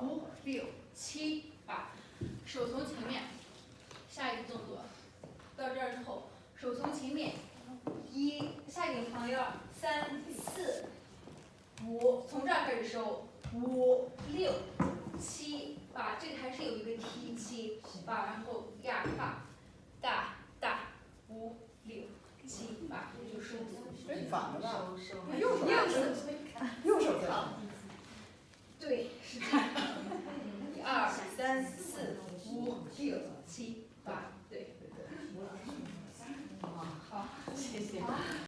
5、6、7、8，手从前面。下一个动作，到这儿之后，手从前面，下一个旁腰，3、4、5，从这儿开始收，5、6、7、8，这个还是有一个提气，8，然后压大，大，5、6、7、8，也就收你反着吧，右手对，是这样。1、2、3、4、5、6、7、8，对。好，谢谢。